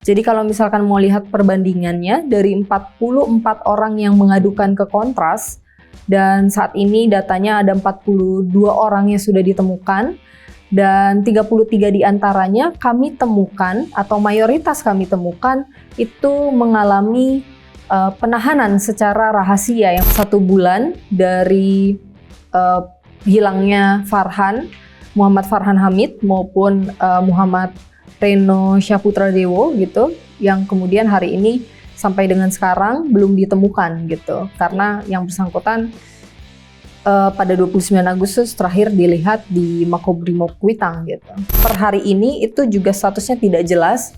Jadi kalau misalkan mau lihat perbandingannya dari 44 orang yang mengadukan ke Kontras, dan saat ini datanya ada 42 orang yang sudah ditemukan, dan 33 diantaranya kami temukan atau mayoritas kami temukan itu mengalami penahanan secara rahasia yang 1 bulan dari hilangnya Muhammad Farhan Hamid maupun Muhammad Reno Syaputra Dewo gitu, yang kemudian hari ini sampai dengan sekarang belum ditemukan gitu, karena yang bersangkutan pada 29 Agustus terakhir dilihat di Makobrimob Kuitang gitu. Per hari ini itu juga statusnya tidak jelas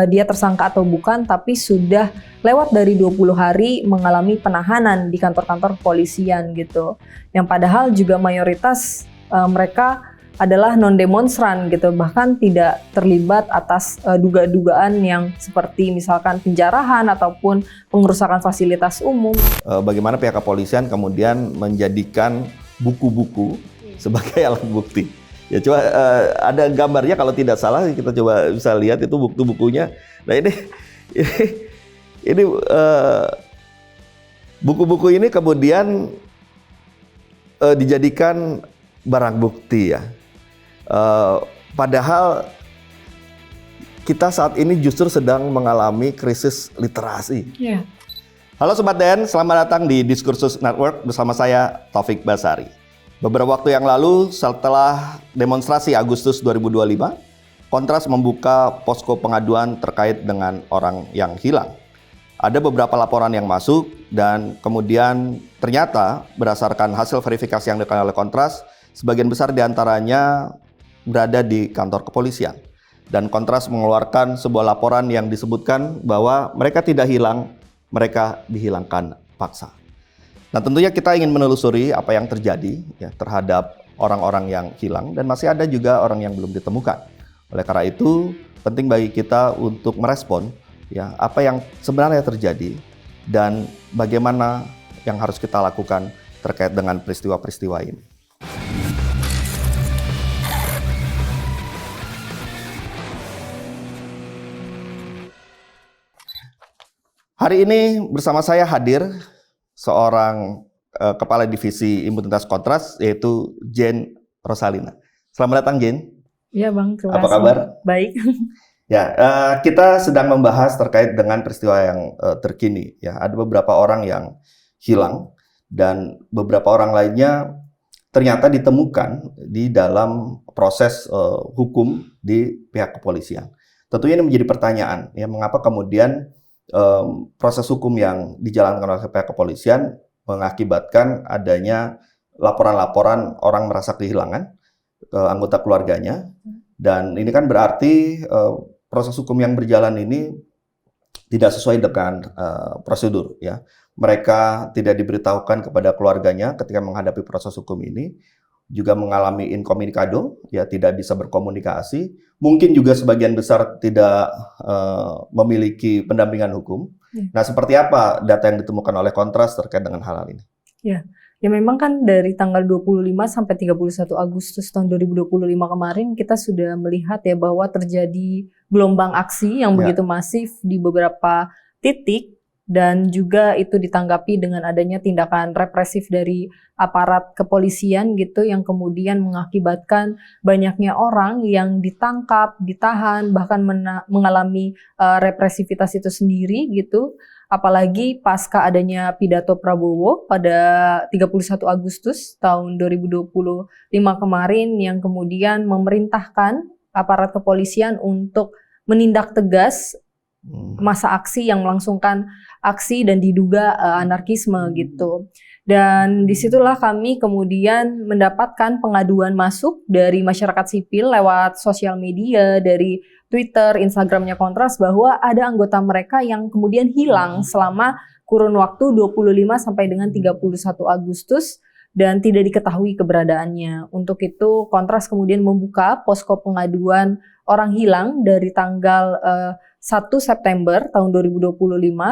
dia tersangka atau bukan, tapi sudah lewat dari 20 hari mengalami penahanan di kantor-kantor kepolisian gitu. Yang padahal juga mayoritas mereka adalah non-demonstran gitu, bahkan tidak terlibat atas dugaan yang seperti misalkan penjarahan ataupun pengerusakan fasilitas umum. Bagaimana pihak kepolisian kemudian menjadikan buku-buku sebagai alat bukti. Ya coba ada gambarnya kalau tidak salah, kita coba bisa lihat itu buku-bukunya. Nah ini buku-buku ini kemudian dijadikan barang bukti ya. Padahal kita saat ini justru sedang mengalami krisis literasi. Yeah. Halo Sobat DN, selamat datang di Diskursus Network bersama saya Taufik Basari. Beberapa waktu yang lalu setelah demonstrasi Agustus 2025, Kontras membuka posko pengaduan terkait dengan orang yang hilang. Ada beberapa laporan yang masuk dan kemudian ternyata berdasarkan hasil verifikasi yang dilakukan oleh Kontras, sebagian besar diantaranya berada di kantor kepolisian. Dan Kontras mengeluarkan sebuah laporan yang disebutkan bahwa mereka tidak hilang, mereka dihilangkan paksa. Nah tentunya kita ingin menelusuri apa yang terjadi ya, terhadap orang-orang yang hilang, dan masih ada juga orang yang belum ditemukan. Oleh karena itu penting bagi kita untuk merespon ya, apa yang sebenarnya terjadi dan bagaimana yang harus kita lakukan terkait dengan peristiwa-peristiwa ini. Hari ini bersama saya hadir seorang Kepala Divisi Impunitas Kontras, yaitu Jane Rosalina. Selamat datang Jane. Iya Bang, terima kasih. Apa kabar? Baik. Ya, kita sedang membahas terkait dengan peristiwa yang terkini. Ya, ada beberapa orang yang hilang dan beberapa orang lainnya ternyata ditemukan di dalam proses hukum di pihak kepolisian. Tentunya ini menjadi pertanyaan, ya, mengapa kemudian proses hukum yang dijalankan oleh pihak kepolisian mengakibatkan adanya laporan-laporan orang merasa kehilangan anggota keluarganya, dan ini kan berarti proses hukum yang berjalan ini tidak sesuai dengan prosedur ya. Mereka tidak diberitahukan kepada keluarganya ketika menghadapi proses hukum ini, juga mengalami inkomunikado, ya tidak bisa berkomunikasi, mungkin juga sebagian besar tidak memiliki pendampingan hukum. Nah, seperti apa data yang ditemukan oleh Kontras terkait dengan hal ini? Ya memang kan dari tanggal 25 sampai 31 Agustus tahun 2025 kemarin kita sudah melihat ya bahwa terjadi gelombang aksi yang begitu masif di beberapa titik. Dan juga itu ditanggapi dengan adanya tindakan represif dari aparat kepolisian gitu, yang kemudian mengakibatkan banyaknya orang yang ditangkap, ditahan, bahkan mengalami represivitas itu sendiri gitu. Apalagi pasca adanya pidato Prabowo pada 31 Agustus tahun 2025 kemarin yang kemudian memerintahkan aparat kepolisian untuk menindak tegas masa aksi yang melangsungkan aksi dan diduga anarkisme gitu. Dan disitulah kami kemudian mendapatkan pengaduan masuk dari masyarakat sipil lewat sosial media, dari Twitter, Instagramnya Kontras, bahwa ada anggota mereka yang kemudian hilang selama kurun waktu 25 sampai dengan 31 Agustus dan tidak diketahui keberadaannya. Untuk itu Kontras kemudian membuka posko pengaduan orang hilang dari tanggal 1 September tahun 2025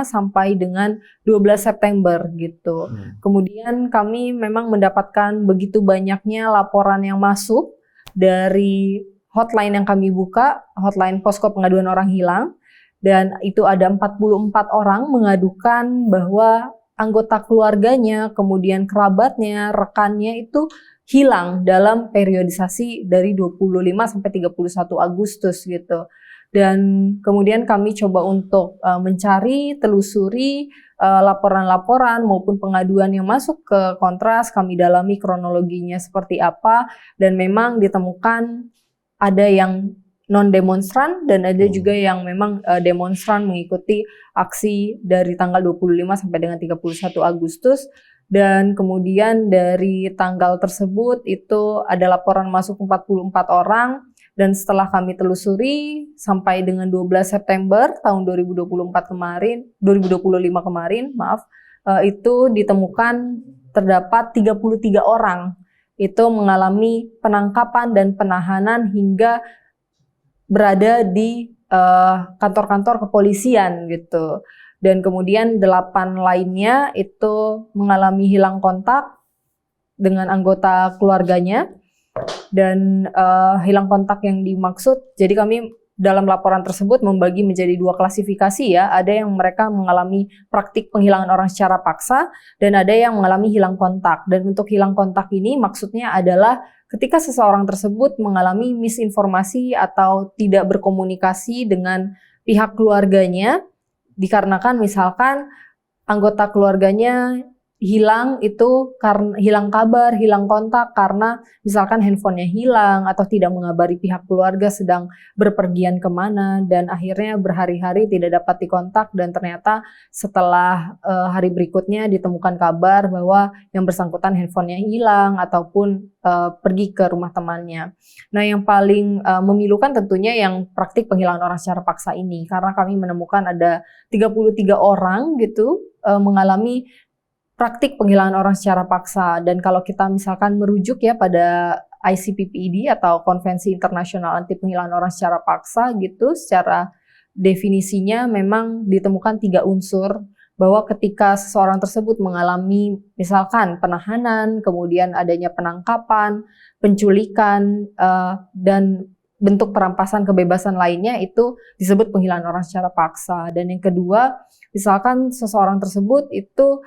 sampai dengan 12 September gitu. Kemudian kami memang mendapatkan begitu banyaknya laporan yang masuk dari hotline yang kami buka, hotline posko pengaduan orang hilang, Dan itu ada 44 orang mengadukan bahwa anggota keluarganya, kemudian kerabatnya, rekannya itu hilang dalam periodisasi dari 25 sampai 31 Agustus gitu. Dan kemudian kami coba untuk mencari, telusuri laporan-laporan maupun pengaduan yang masuk ke Kontras, kami dalami kronologinya seperti apa, dan memang ditemukan ada yang non-demonstran dan ada juga yang memang demonstran mengikuti aksi dari tanggal 25 sampai dengan 31 Agustus. Dan kemudian dari tanggal tersebut itu ada laporan masuk 44 orang, dan setelah kami telusuri sampai dengan 12 September tahun 2025 kemarin, itu ditemukan terdapat 33 orang itu mengalami penangkapan dan penahanan hingga berada di kantor-kantor kepolisian gitu. Dan kemudian 8 lainnya itu mengalami hilang kontak dengan anggota keluarganya. Dan hilang kontak yang dimaksud, jadi kami dalam laporan tersebut membagi menjadi 2 klasifikasi ya. Ada yang mereka mengalami praktik penghilangan orang secara paksa dan ada yang mengalami hilang kontak. Dan untuk hilang kontak ini maksudnya adalah ketika seseorang tersebut mengalami misinformasi atau tidak berkomunikasi dengan pihak keluarganya, dikarenakan misalkan anggota keluarganya hilang itu karena hilang kabar, hilang kontak karena misalkan handphonenya hilang atau tidak mengabari pihak keluarga sedang berpergian kemana, dan akhirnya berhari-hari tidak dapat dikontak, dan ternyata setelah hari berikutnya ditemukan kabar bahwa yang bersangkutan handphonenya hilang ataupun pergi ke rumah temannya. Nah, yang paling memilukan tentunya yang praktik penghilangan orang secara paksa ini, karena kami menemukan ada 33 orang gitu mengalami praktik penghilangan orang secara paksa. Dan kalau kita misalkan merujuk ya pada ICPPID atau Konvensi Internasional Anti Penghilangan Orang Secara Paksa gitu, secara definisinya memang ditemukan 3 unsur bahwa ketika seseorang tersebut mengalami misalkan penahanan, kemudian adanya penangkapan, penculikan, dan bentuk perampasan kebebasan lainnya, itu disebut penghilangan orang secara paksa. Dan yang kedua, misalkan seseorang tersebut itu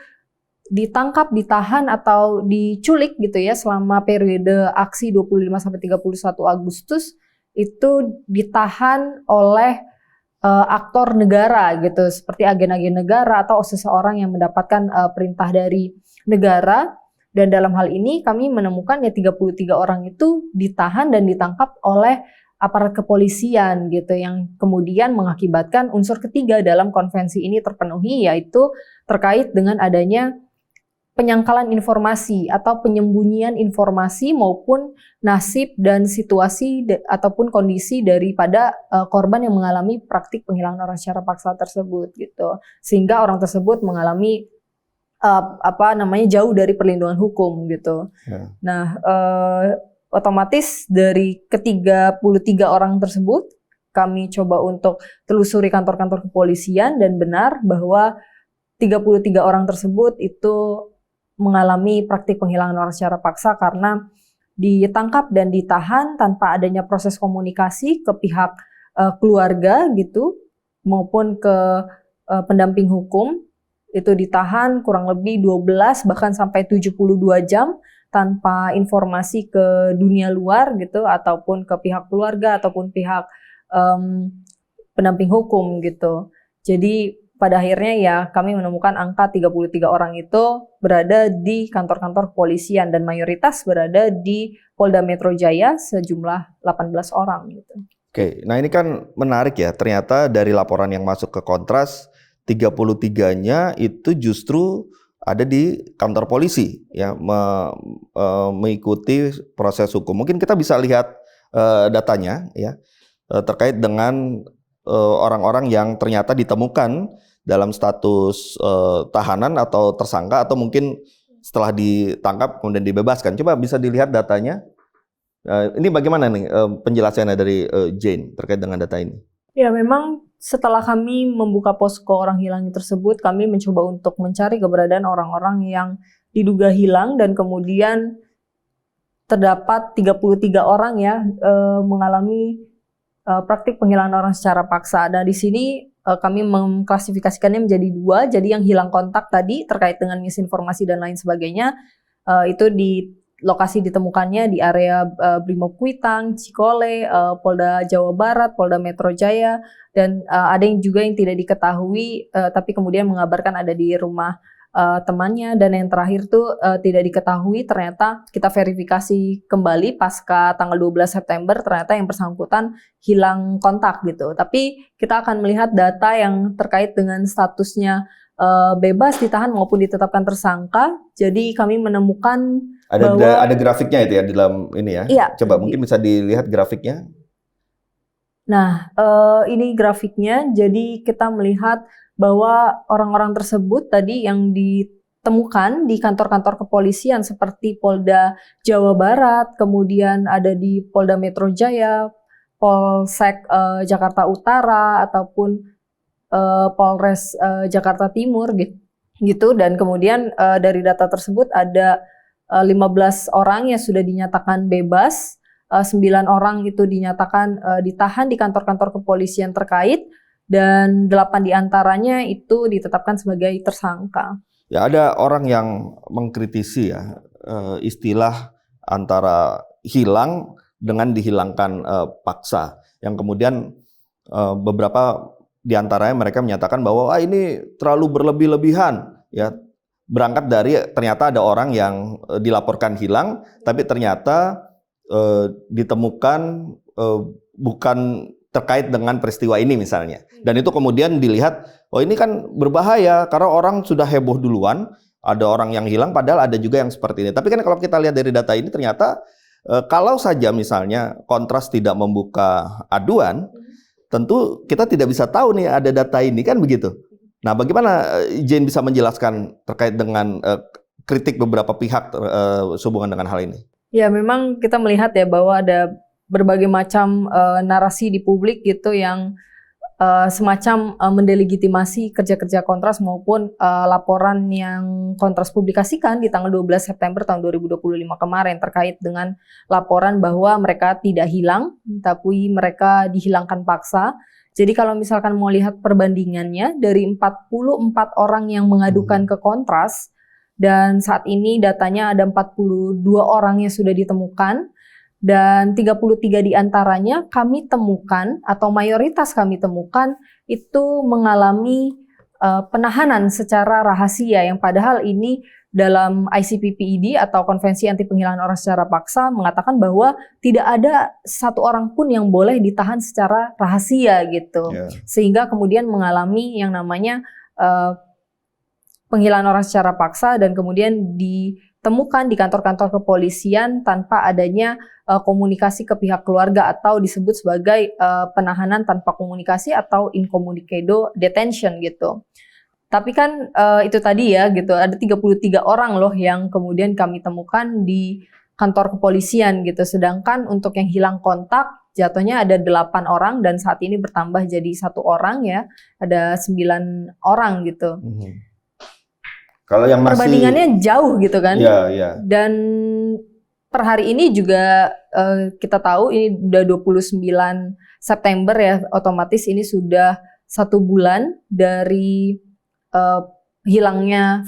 ditangkap, ditahan atau diculik gitu ya selama periode aksi 25 sampai 31 Agustus, itu ditahan oleh aktor negara gitu, seperti agen-agen negara atau seseorang yang mendapatkan perintah dari negara. Dan dalam hal ini kami menemukan ya 33 orang itu ditahan dan ditangkap oleh aparat kepolisian gitu, yang kemudian mengakibatkan unsur ketiga dalam konvensi ini terpenuhi, yaitu terkait dengan adanya penyangkalan informasi atau penyembunyian informasi maupun nasib dan situasi ataupun kondisi daripada korban yang mengalami praktik penghilangan orang secara paksa tersebut gitu, sehingga orang tersebut mengalami jauh dari perlindungan hukum gitu. Nah, otomatis dari ke-33 orang tersebut kami coba untuk telusuri kantor-kantor kepolisian, dan benar bahwa 33 orang tersebut itu mengalami praktik penghilangan orang secara paksa karena ditangkap dan ditahan tanpa adanya proses komunikasi ke pihak keluarga gitu maupun ke pendamping hukum. Itu ditahan kurang lebih 12 bahkan sampai 72 jam tanpa informasi ke dunia luar gitu, ataupun ke pihak keluarga ataupun pihak pendamping hukum gitu. Jadi pada akhirnya ya kami menemukan angka 33 orang itu berada di kantor-kantor kepolisian dan mayoritas berada di Polda Metro Jaya sejumlah 18 orang gitu. Oke, nah ini kan menarik ya, ternyata dari laporan yang masuk ke Kontras 33-nya itu justru ada di kantor polisi ya, mengikuti proses hukum. Mungkin kita bisa lihat datanya ya, terkait dengan orang-orang yang ternyata ditemukan dalam status tahanan atau tersangka, atau mungkin setelah ditangkap kemudian dibebaskan. Coba bisa dilihat datanya. Ini bagaimana nih penjelasannya dari Jane terkait dengan data ini? Ya, memang setelah kami membuka posko orang hilang tersebut, kami mencoba untuk mencari keberadaan orang-orang yang diduga hilang, dan kemudian terdapat 33 orang ya mengalami praktik penghilangan orang secara paksa. Nah, di sini kami mengklasifikasikannya menjadi 2. Jadi yang hilang kontak tadi terkait dengan misinformasi dan lain sebagainya, itu di lokasi ditemukannya di area Brimob Kuitang, Cikole, Polda Jawa Barat, Polda Metro Jaya, dan ada yang juga yang tidak diketahui, tapi kemudian mengabarkan ada di rumah temannya, dan yang terakhir tuh tidak diketahui, ternyata kita verifikasi kembali pasca tanggal 12 September ternyata yang bersangkutan hilang kontak gitu. Tapi kita akan melihat data yang terkait dengan statusnya bebas, ditahan maupun ditetapkan tersangka. Jadi kami menemukan ada grafiknya itu ya di dalam ini ya. Iya. Coba mungkin bisa dilihat grafiknya. Nah, ini grafiknya. Jadi kita melihat bahwa orang-orang tersebut tadi yang ditemukan di kantor-kantor kepolisian seperti Polda Jawa Barat, kemudian ada di Polda Metro Jaya, Polsek Jakarta Utara, ataupun Polres Jakarta Timur gitu. Dan kemudian dari data tersebut ada 15 orang yang sudah dinyatakan bebas, 9 orang itu dinyatakan ditahan di kantor-kantor kepolisian terkait, dan 8 diantaranya itu ditetapkan sebagai tersangka. Ya, ada orang yang mengkritisi ya istilah antara hilang dengan dihilangkan paksa, yang kemudian beberapa diantaranya mereka menyatakan bahwa ini terlalu berlebih-lebihan ya, berangkat dari ternyata ada orang yang dilaporkan hilang tapi ternyata ditemukan bukan terkait dengan peristiwa ini misalnya. Dan itu kemudian dilihat, oh ini kan berbahaya karena orang sudah heboh duluan, ada orang yang hilang padahal ada juga yang seperti ini. Tapi kan kalau kita lihat dari data ini ternyata kalau saja misalnya Kontras tidak membuka aduan, tentu kita tidak bisa tahu nih ada data ini, kan begitu. Nah, bagaimana Jane bisa menjelaskan terkait dengan kritik beberapa pihak sehubungan dengan hal ini? Ya, memang kita melihat ya bahwa ada berbagai macam narasi di publik gitu yang semacam mendelegitimasi kerja-kerja Kontras maupun laporan yang Kontras publikasikan di tanggal 12 September tahun 2025 kemarin terkait dengan laporan bahwa mereka tidak hilang, tapi mereka dihilangkan paksa. Jadi kalau misalkan mau lihat perbandingannya, dari 44 orang yang mengadukan ke Kontras, dan saat ini datanya ada 42 orang yang sudah ditemukan, dan 33 diantaranya kami temukan atau mayoritas kami temukan itu mengalami penahanan secara rahasia, yang padahal ini dalam ICPPID atau Konvensi Anti Penghilangan Orang Secara Paksa mengatakan bahwa tidak ada satu orang pun yang boleh ditahan secara rahasia gitu. Sehingga kemudian mengalami yang namanya penghilangan orang secara paksa, dan kemudian ditemukan di kantor-kantor kepolisian tanpa adanya komunikasi ke pihak keluarga, atau disebut sebagai penahanan tanpa komunikasi atau incommunicado detention gitu. Tapi kan itu tadi ya gitu, ada 33 orang loh yang kemudian kami temukan di kantor kepolisian gitu. Sedangkan untuk yang hilang kontak jatuhnya ada 8 orang, dan saat ini bertambah jadi 1 orang ya, ada 9 orang gitu. Kalau yang masih perbandingannya jauh gitu kan. Iya. Dan per hari ini juga kita tahu ini udah 29 September ya, otomatis ini sudah 1 bulan dari hilangnya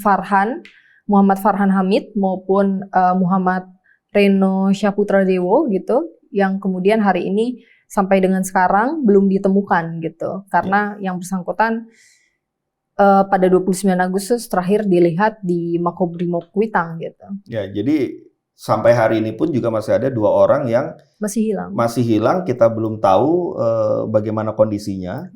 Muhammad Farhan Hamid maupun Muhammad Reno Syaputra Dewo gitu, yang kemudian hari ini sampai dengan sekarang belum ditemukan gitu, karena yang bersangkutan pada 29 Agustus terakhir dilihat di Makobrimob Kuitang gitu. Ya, jadi sampai hari ini pun juga masih ada 2 orang yang masih hilang, kita belum tahu bagaimana kondisinya,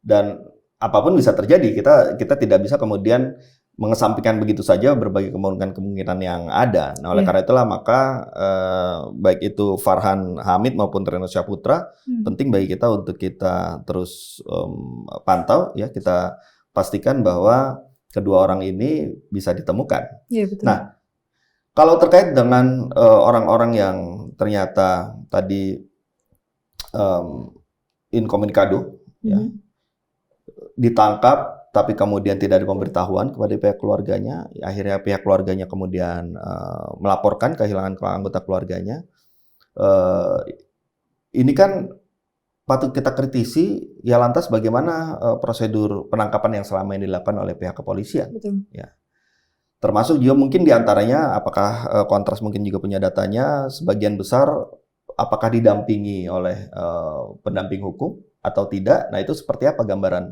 dan apapun bisa terjadi. Kita tidak bisa kemudian mengesampingkan begitu saja berbagai kemungkinan yang ada. Nah, oleh karena itulah maka baik itu Farhan Hamid maupun Reno Syaputra penting bagi kita untuk kita terus pantau ya, kita pastikan bahwa kedua orang ini bisa ditemukan. Iya, betul. Nah, kalau terkait dengan orang-orang yang ternyata tadi incommunicado ya, ditangkap tapi kemudian tidak ada pemberitahuan kepada pihak keluarganya, akhirnya pihak keluarganya kemudian melaporkan kehilangan anggota keluarganya. Ini kan patut kita kritisi, ya lantas bagaimana prosedur penangkapan yang selama ini dilakukan oleh pihak kepolisian. Betul. Ya. Termasuk juga mungkin diantaranya, apakah Kontras mungkin juga punya datanya, sebagian besar apakah didampingi oleh pendamping hukum atau tidak. Nah itu seperti apa gambaran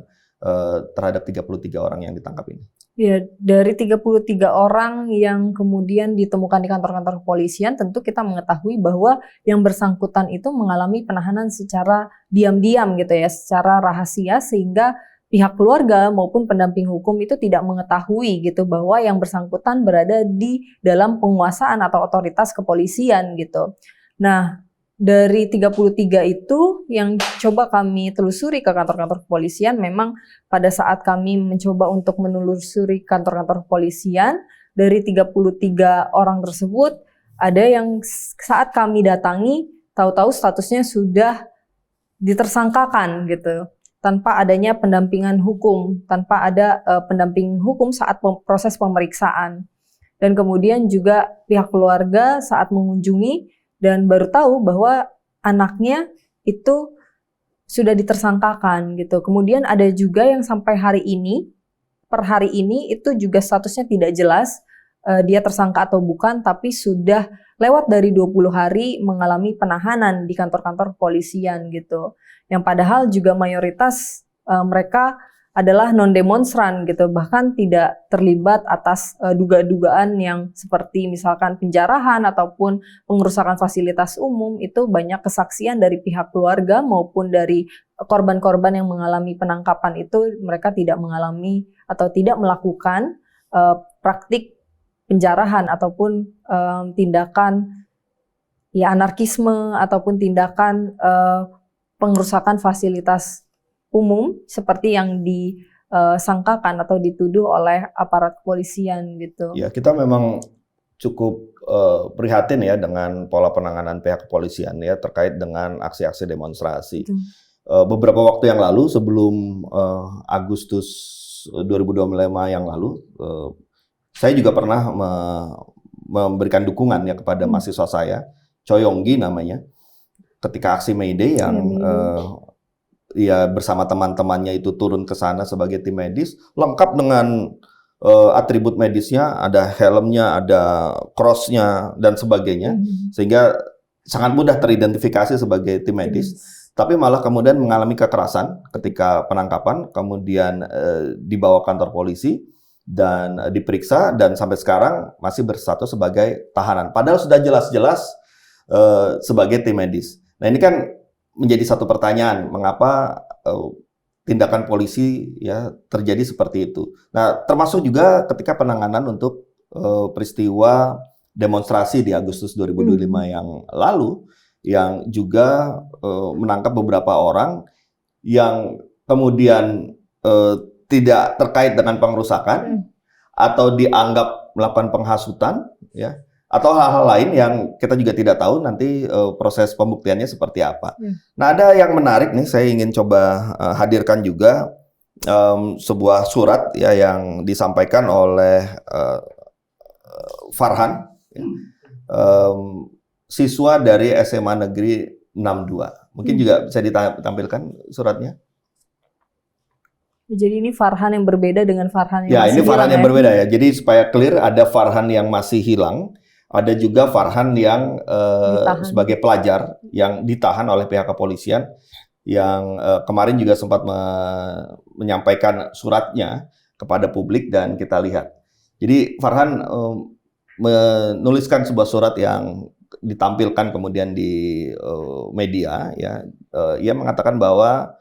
terhadap 33 orang yang ditangkap ini? Ya, dari 33 orang yang kemudian ditemukan di kantor-kantor kepolisian, tentu kita mengetahui bahwa yang bersangkutan itu mengalami penahanan secara diam-diam gitu ya, secara rahasia, sehingga pihak keluarga maupun pendamping hukum itu tidak mengetahui gitu bahwa yang bersangkutan berada di dalam penguasaan atau otoritas kepolisian gitu. Nah, dari 33 itu yang coba kami telusuri ke kantor-kantor kepolisian, memang pada saat kami mencoba untuk menelusuri kantor-kantor kepolisian, dari 33 orang tersebut, ada yang saat kami datangi, tahu-tahu statusnya sudah ditersangkakan gitu, tanpa adanya pendampingan hukum, tanpa ada pendamping hukum saat proses pemeriksaan. Dan kemudian juga pihak keluarga saat mengunjungi, dan baru tahu bahwa anaknya itu sudah ditersangkakan gitu. Kemudian ada juga yang sampai hari ini, per hari ini itu juga statusnya tidak jelas, dia tersangka atau bukan, tapi sudah lewat dari 20 hari mengalami penahanan di kantor-kantor kepolisian gitu. Yang padahal juga mayoritas mereka adalah non-demonstran gitu, bahkan tidak terlibat atas dugaan-dugaan yang seperti misalkan penjarahan ataupun pengerusakan fasilitas umum. Itu banyak kesaksian dari pihak keluarga maupun dari korban-korban yang mengalami penangkapan itu, mereka tidak mengalami atau tidak melakukan praktik penjarahan ataupun tindakan ya anarkisme ataupun tindakan pengerusakan fasilitas umum seperti yang disangkakan atau dituduh oleh aparat kepolisian gitu. Ya, kita memang cukup prihatin ya dengan pola penanganan pihak kepolisian ya terkait dengan aksi-aksi demonstrasi. Beberapa waktu yang lalu sebelum Agustus 2025 yang lalu, saya juga pernah memberikan dukungan ya kepada mahasiswa saya, Choi Yonggi namanya, ketika aksi May Day yang ya bersama teman-temannya itu turun ke sana sebagai tim medis, lengkap dengan atribut medisnya, ada helmnya, ada cross-nya, dan sebagainya, sehingga sangat mudah teridentifikasi sebagai tim medis. Tapi malah kemudian mengalami kekerasan ketika penangkapan, kemudian dibawa kantor polisi, dan diperiksa, dan sampai sekarang masih berstatus sebagai tahanan. Padahal sudah jelas-jelas sebagai tim medis. Nah ini kan menjadi satu pertanyaan, mengapa tindakan polisi ya terjadi seperti itu. Nah, termasuk juga ketika penanganan untuk peristiwa demonstrasi di Agustus 2025 yang lalu, yang juga menangkap beberapa orang yang kemudian tidak terkait dengan pengerusakan atau dianggap melakukan penghasutan, ya. Atau hal-hal lain yang kita juga tidak tahu nanti proses pembuktiannya seperti apa. Nah, ada yang menarik nih, saya ingin coba hadirkan juga sebuah surat ya yang disampaikan oleh Farhan, siswa dari SMA Negeri 62. Mungkin juga bisa ditampilkan suratnya. Jadi ini Farhan yang berbeda dengan Farhan yang ya, masih ini Farhan hilang, yang berbeda ya. Jadi supaya clear, ada Farhan yang masih hilang. Ada juga Farhan yang sebagai pelajar yang ditahan oleh pihak kepolisian, yang kemarin juga sempat menyampaikan suratnya kepada publik dan kita lihat. Jadi Farhan menuliskan sebuah surat yang ditampilkan kemudian di media. Ya, ia mengatakan bahwa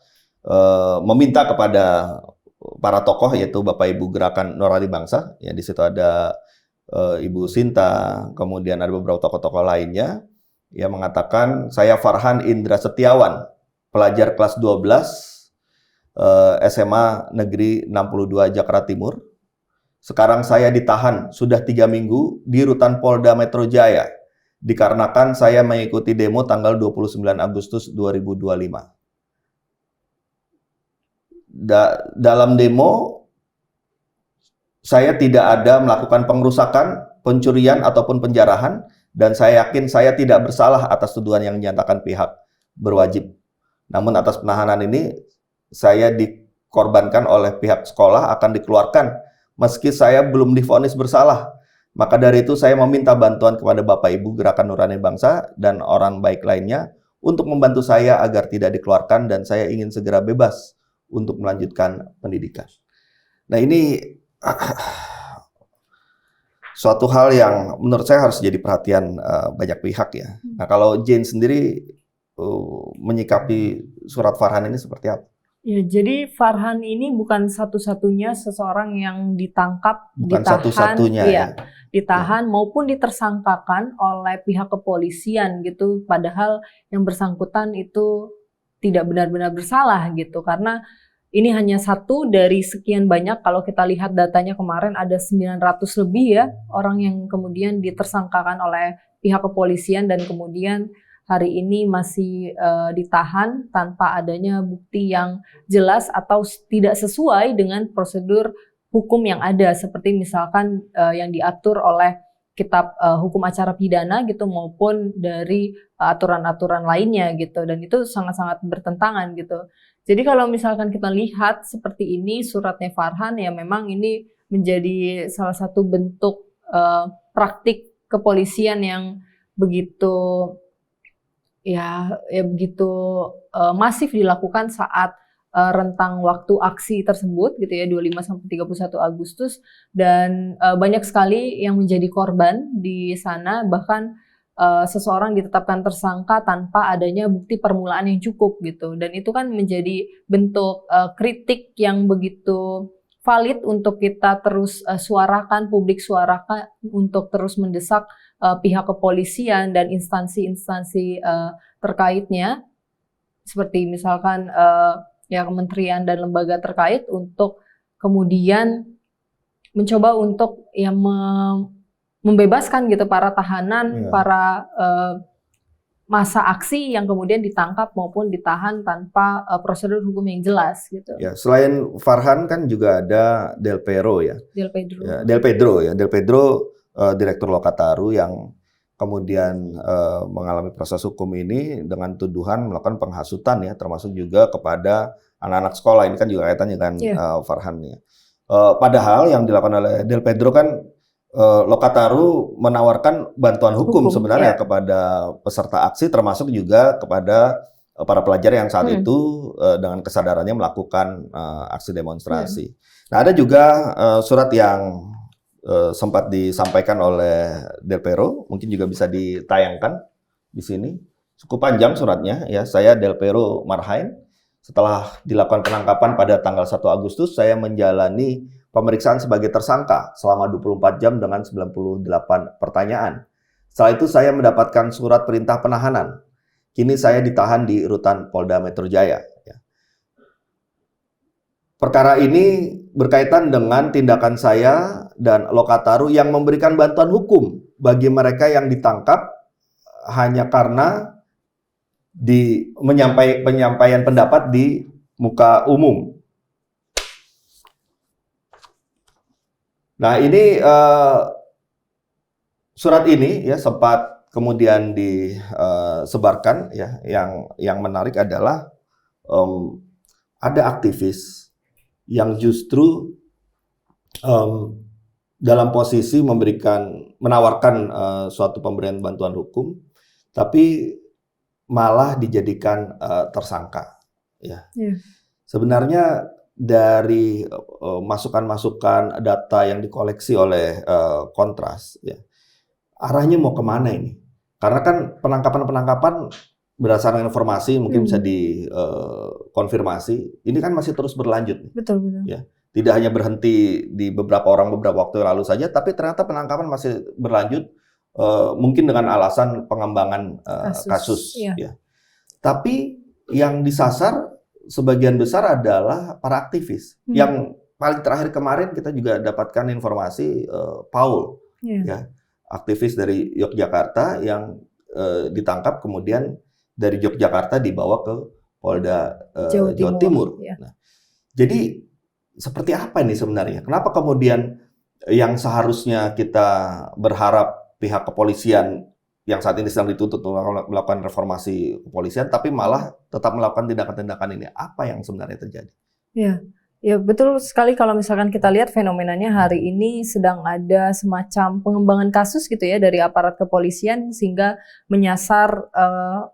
meminta kepada para tokoh, yaitu Bapak Ibu Gerakan Nurani Bangsa, ya di situ ada Ibu Sinta, kemudian ada beberapa tokoh-tokoh lainnya, yang mengatakan, saya Farhan Indra Setiawan, pelajar kelas 12 SMA Negeri 62 Jakarta Timur. Sekarang saya ditahan sudah 3 minggu di Rutan Polda Metro Jaya, dikarenakan saya mengikuti demo tanggal 29 Agustus 2025. Dalam demo, saya tidak ada melakukan pengerusakan, pencurian, ataupun penjarahan, dan saya yakin saya tidak bersalah atas tuduhan yang dinyatakan pihak berwajib. Namun atas penahanan ini saya dikorbankan oleh pihak sekolah akan dikeluarkan meski saya belum divonis bersalah. Maka dari itu saya meminta bantuan kepada Bapak Ibu Gerakan Nurani Bangsa dan orang baik lainnya untuk membantu saya agar tidak dikeluarkan dan saya ingin segera bebas untuk melanjutkan pendidikan. Nah, ini suatu hal yang menurut saya harus jadi perhatian banyak pihak ya. Nah, kalau Jane sendiri menyikapi surat Farhan ini seperti apa? Ya, jadi Farhan ini bukan satu-satunya seseorang yang ditangkap, Bukan ditahan, satu-satunya ya, ya. ditahan maupun ditersangkakan oleh pihak kepolisian gitu. Padahal yang bersangkutan itu tidak benar-benar bersalah gitu, karena ini hanya satu dari sekian banyak. Kalau kita lihat datanya kemarin ada 900 lebih ya orang yang kemudian ditersangkakan oleh pihak kepolisian dan kemudian hari ini masih ditahan tanpa adanya bukti yang jelas atau tidak sesuai dengan prosedur hukum yang ada, seperti misalkan yang diatur oleh kitab hukum acara pidana gitu maupun dari aturan-aturan lainnya gitu, dan itu sangat-sangat bertentangan gitu. Jadi kalau misalkan kita lihat seperti ini suratnya Farhan, ya memang ini menjadi salah satu bentuk praktik kepolisian yang begitu begitu masif dilakukan saat rentang waktu aksi tersebut gitu ya, 25 sampai 31 Agustus, dan banyak sekali yang menjadi korban di sana, bahkan seseorang ditetapkan tersangka tanpa adanya bukti permulaan yang cukup gitu, dan itu kan menjadi bentuk kritik yang begitu valid untuk kita terus suarakan, publik suarakan, untuk terus mendesak pihak kepolisian dan instansi-instansi terkaitnya, seperti misalkan ya kementerian dan lembaga terkait, untuk kemudian mencoba untuk ya membebaskan gitu para tahanan, para masa aksi yang kemudian ditangkap maupun ditahan tanpa prosedur hukum yang jelas gitu. Ya, selain Farhan kan juga ada Del Pedro ya. Del Pedro. Ya, Del Pedro Direktur Lokataru yang kemudian mengalami proses hukum ini dengan tuduhan melakukan penghasutan ya, termasuk juga kepada anak-anak sekolah. Ini kan juga kaitannya dengan Farhan ya. Padahal yang dilakukan oleh Del Pedro kan Lokataru menawarkan bantuan hukum sebenarnya kepada peserta aksi, termasuk juga kepada para pelajar yang saat itu dengan kesadarannya melakukan aksi demonstrasi. Nah, ada juga surat yang sempat disampaikan oleh Del Pedro, mungkin juga bisa ditayangkan di sini. Cukup panjang suratnya ya. Saya Del Pedro Marhain. Setelah dilakukan penangkapan pada tanggal 1 Agustus, saya menjalani pemeriksaan sebagai tersangka selama 24 jam dengan 98 pertanyaan. Setelah itu saya mendapatkan surat perintah penahanan. Kini saya ditahan di Rutan Polda Metro Jaya. Perkara ini berkaitan dengan tindakan saya dan Lokataru yang memberikan bantuan hukum bagi mereka yang ditangkap hanya karena penyampaian pendapat di muka umum. Nah, ini surat ini ya sempat kemudian disebarkan ya. Yang menarik adalah ada aktivis yang justru dalam posisi menawarkan suatu pemberian bantuan hukum, tapi malah dijadikan tersangka. Ya. Sebenarnya dari masukan-masukan data yang dikoleksi oleh Kontras, ya, arahnya mau kemana ini? Karena kan penangkapan berdasarkan informasi mungkin bisa dikonfirmasi, ini kan masih terus berlanjut. Betul. Ya. Tidak hanya berhenti di beberapa waktu yang lalu saja, tapi ternyata penangkapan masih berlanjut. Mungkin dengan alasan pengembangan kasus. Ya. Tapi yang disasar sebagian besar adalah para aktivis. Yang paling terakhir kemarin kita juga dapatkan informasi Paul, ya, aktivis dari Yogyakarta yang ditangkap kemudian dari Yogyakarta dibawa ke Polda Jawa Timur. Nah, jadi seperti apa ini sebenarnya? Kenapa kemudian yang seharusnya kita berharap pihak kepolisian yang saat ini sedang dituntut melakukan reformasi kepolisian, tapi malah tetap melakukan tindakan-tindakan ini. Apa yang sebenarnya terjadi? Ya, ya betul sekali kalau misalkan kita lihat fenomenanya hari ini sedang ada semacam pengembangan kasus gitu ya dari aparat kepolisian sehingga menyasar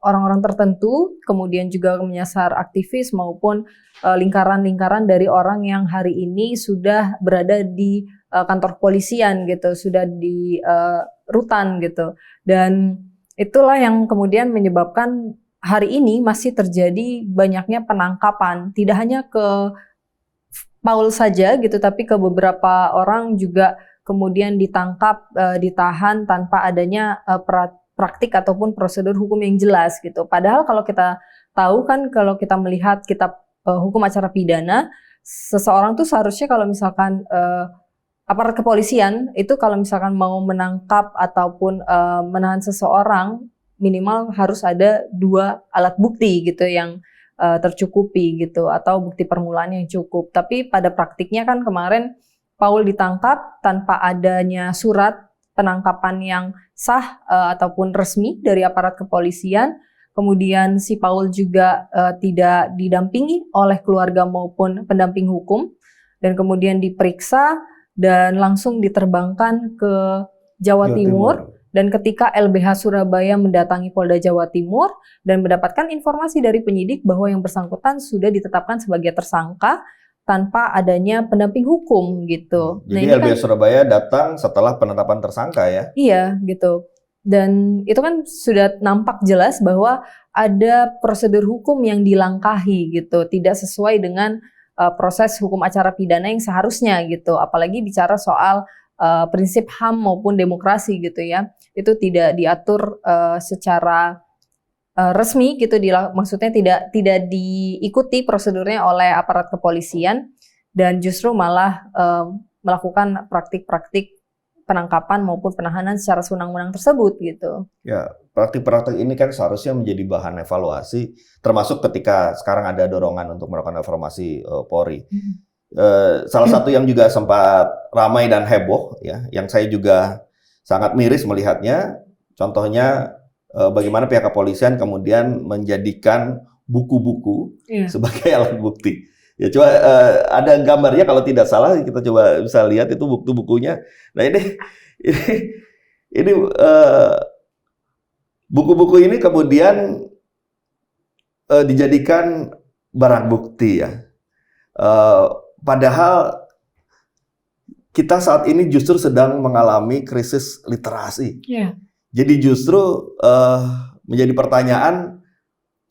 orang-orang tertentu, kemudian juga menyasar aktivis maupun lingkaran-lingkaran dari orang yang hari ini sudah berada di kantor kepolisian gitu, sudah di rutan gitu. Dan itulah yang kemudian menyebabkan hari ini masih terjadi banyaknya penangkapan, tidak hanya ke Paul saja gitu, tapi ke beberapa orang juga kemudian ditangkap, ditahan tanpa adanya praktik ataupun prosedur hukum yang jelas gitu. Padahal kalau kita tahu kan, kalau kita melihat kitab hukum acara pidana, seseorang tuh seharusnya kalau misalkan aparat kepolisian itu kalau misalkan mau menangkap ataupun menahan seseorang minimal harus ada 2 alat bukti gitu yang tercukupi gitu atau bukti permulaan yang cukup. Tapi pada praktiknya kan kemarin Paul ditangkap tanpa adanya surat penangkapan yang sah ataupun resmi dari aparat kepolisian. Kemudian si Paul juga tidak didampingi oleh keluarga maupun pendamping hukum dan kemudian diperiksa dan langsung diterbangkan ke Jawa Timur. Dan ketika LBH Surabaya mendatangi Polda Jawa Timur dan mendapatkan informasi dari penyidik bahwa yang bersangkutan sudah ditetapkan sebagai tersangka tanpa adanya pendamping hukum gitu. Jadi LBH Surabaya datang setelah penetapan tersangka ya? Iya gitu. Dan itu kan sudah nampak jelas bahwa ada prosedur hukum yang dilangkahi gitu, tidak sesuai dengan proses hukum acara pidana yang seharusnya gitu. Apalagi bicara soal prinsip HAM maupun demokrasi gitu ya, itu tidak diatur secara resmi gitu, maksudnya tidak diikuti prosedurnya oleh aparat kepolisian dan justru malah melakukan praktik-praktik penangkapan maupun penahanan secara sewenang-wenang tersebut gitu. Ya, praktik-praktik ini kan seharusnya menjadi bahan evaluasi, termasuk ketika sekarang ada dorongan untuk melakukan reformasi Polri. Salah satu yang juga sempat ramai dan heboh ya, yang saya juga sangat miris melihatnya, contohnya bagaimana pihak kepolisian kemudian menjadikan buku-buku sebagai alat bukti. Ya coba ada gambarnya kalau tidak salah kita coba bisa lihat itu buku-bukunya. Nah ini buku-buku ini kemudian dijadikan barang bukti ya. Padahal kita saat ini justru sedang mengalami krisis literasi. Jadi justru menjadi pertanyaan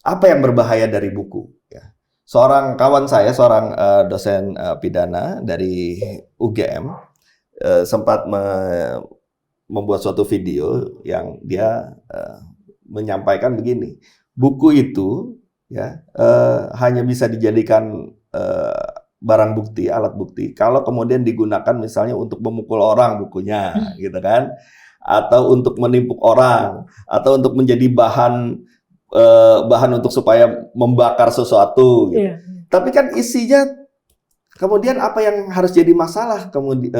apa yang berbahaya dari buku. Ya. Seorang kawan saya, seorang dosen pidana dari UGM, sempat membuat suatu video yang dia menyampaikan begini, buku itu ya hanya bisa dijadikan barang bukti, alat bukti, kalau kemudian digunakan misalnya untuk memukul orang bukunya, gitu kan, atau untuk menimpuk orang, atau untuk menjadi bahan untuk supaya membakar sesuatu. Gitu. Tapi kan isinya kemudian apa yang harus jadi masalah kemudian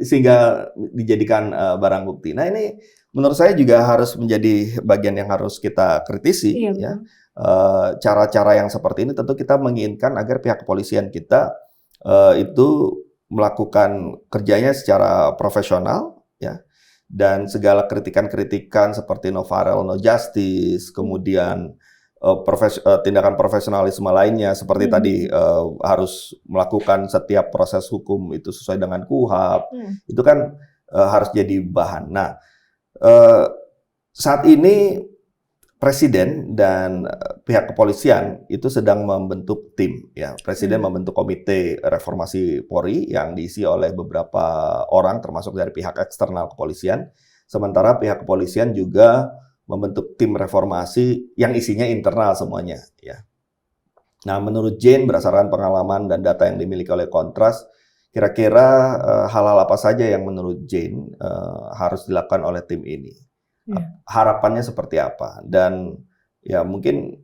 sehingga dijadikan barang bukti. Nah ini menurut saya juga harus menjadi bagian yang harus kita kritisi. Ya. Cara-cara yang seperti ini tentu kita menginginkan agar pihak kepolisian kita itu melakukan kerjanya secara profesional, ya, dan segala kritikan-kritikan seperti no viral, no justice, kemudian tindakan profesionalisme lainnya seperti tadi harus melakukan setiap proses hukum itu sesuai dengan KUHP, itu kan harus jadi bahan. Nah, saat ini Presiden dan pihak kepolisian itu sedang membentuk tim. Ya, Presiden membentuk komite reformasi Polri yang diisi oleh beberapa orang, termasuk dari pihak eksternal kepolisian. Sementara pihak kepolisian juga membentuk tim reformasi yang isinya internal semuanya. Ya. Nah, menurut Jane, berdasarkan pengalaman dan data yang dimiliki oleh Kontras, kira-kira hal-hal apa saja yang menurut Jane harus dilakukan oleh tim ini? Harapannya seperti apa, dan ya mungkin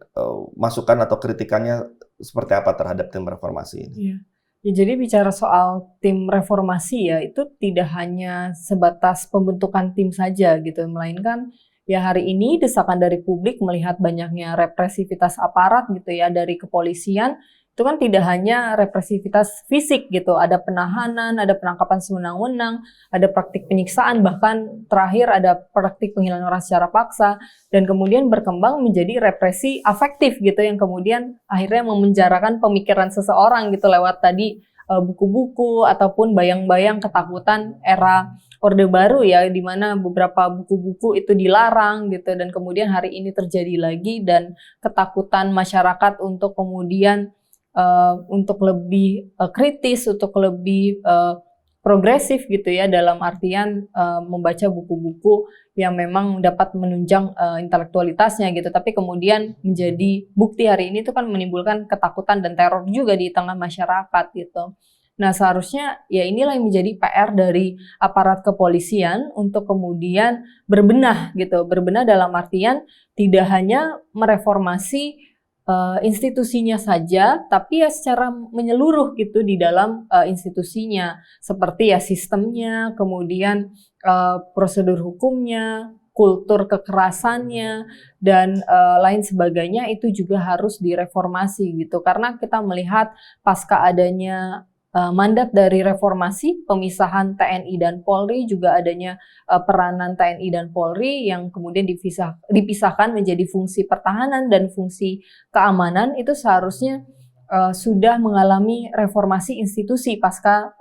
masukan atau kritikannya seperti apa terhadap tim reformasi ini? Ya, jadi bicara soal tim reformasi ya itu tidak hanya sebatas pembentukan tim saja gitu, melainkan Ya hari ini desakan dari publik melihat banyaknya represivitas aparat gitu ya dari kepolisian, itu kan tidak hanya represivitas fisik gitu, ada penahanan, ada penangkapan sewenang-wenang, ada praktik penyiksaan, bahkan terakhir ada praktik penghilangan orang secara paksa, dan kemudian berkembang menjadi represi afektif gitu yang kemudian akhirnya memenjarakan pemikiran seseorang gitu lewat tadi buku-buku ataupun bayang-bayang ketakutan era Orde Baru ya, di mana beberapa buku-buku itu dilarang gitu, dan kemudian hari ini terjadi lagi, dan ketakutan masyarakat untuk kemudian untuk lebih kritis, untuk lebih progresif gitu ya, dalam artian membaca buku-buku yang memang dapat menunjang intelektualitasnya gitu, tapi kemudian menjadi bukti hari ini itu kan menimbulkan ketakutan dan teror juga di tengah masyarakat gitu. Nah seharusnya ya inilah yang menjadi PR dari aparat kepolisian untuk kemudian berbenah gitu, berbenah dalam artian tidak hanya mereformasi institusinya saja, tapi ya secara menyeluruh gitu di dalam institusinya, seperti ya sistemnya, kemudian prosedur hukumnya, kultur kekerasannya, dan lain sebagainya itu juga harus direformasi gitu, karena kita melihat pasca adanya mandat dari reformasi, pemisahan TNI dan Polri, juga adanya peranan TNI dan Polri yang kemudian dipisahkan menjadi fungsi pertahanan dan fungsi keamanan, itu seharusnya sudah mengalami reformasi institusi pasca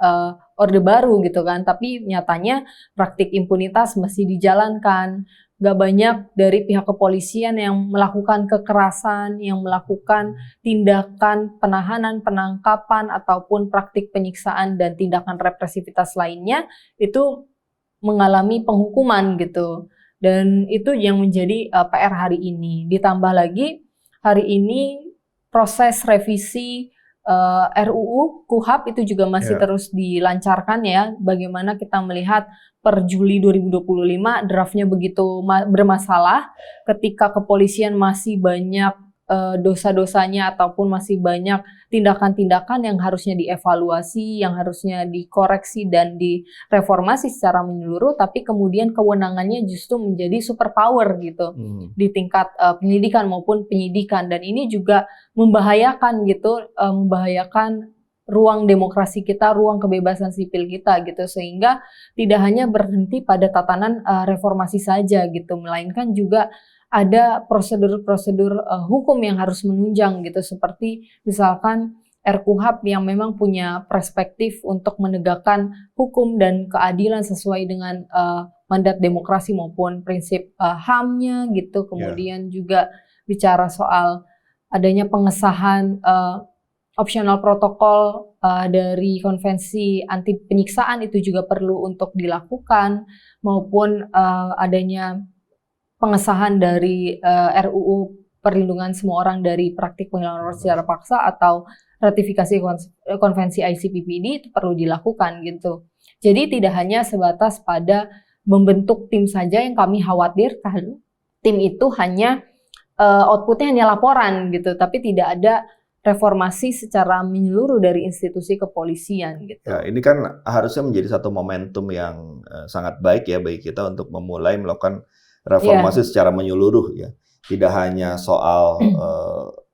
Orde Baru gitu kan, tapi nyatanya praktik impunitas masih dijalankan. Gak banyak dari pihak kepolisian yang melakukan kekerasan, yang melakukan tindakan penahanan, penangkapan, ataupun praktik penyiksaan dan tindakan represivitas lainnya itu mengalami penghukuman gitu. Dan itu yang menjadi PR hari ini. Ditambah lagi hari ini proses revisi RUU KUHP itu juga masih terus dilancarkan ya. Bagaimana kita melihat per Juli 2025 draftnya begitu bermasalah, ketika kepolisian masih banyak dosa-dosanya ataupun masih banyak tindakan-tindakan yang harusnya dievaluasi, yang harusnya dikoreksi dan direformasi secara menyeluruh, tapi kemudian kewenangannya justru menjadi superpower gitu di tingkat penyelidikan maupun penyidikan, dan ini juga membahayakan gitu, membahayakan ruang demokrasi kita, ruang kebebasan sipil kita gitu, sehingga tidak hanya berhenti pada tatanan reformasi saja gitu, melainkan juga ada prosedur-prosedur hukum yang harus menunjang gitu, seperti misalkan RKUHP yang memang punya perspektif untuk menegakkan hukum dan keadilan sesuai dengan mandat demokrasi maupun prinsip HAM-nya gitu. Kemudian juga bicara soal adanya pengesahan opsional protokol dari konvensi anti penyiksaan itu juga perlu untuk dilakukan, maupun adanya pengesahan dari RUU perlindungan semua orang dari praktik penghilangan orang secara paksa atau ratifikasi konvensi ICPPD itu perlu dilakukan gitu. Jadi tidak hanya sebatas pada membentuk tim saja yang kami khawatirkan, tim itu hanya outputnya hanya laporan gitu, tapi tidak ada reformasi secara menyeluruh dari institusi kepolisian gitu. Ya, ini kan harusnya menjadi satu momentum yang sangat baik ya bagi kita untuk memulai melakukan reformasi secara menyeluruh ya. Tidak hanya soal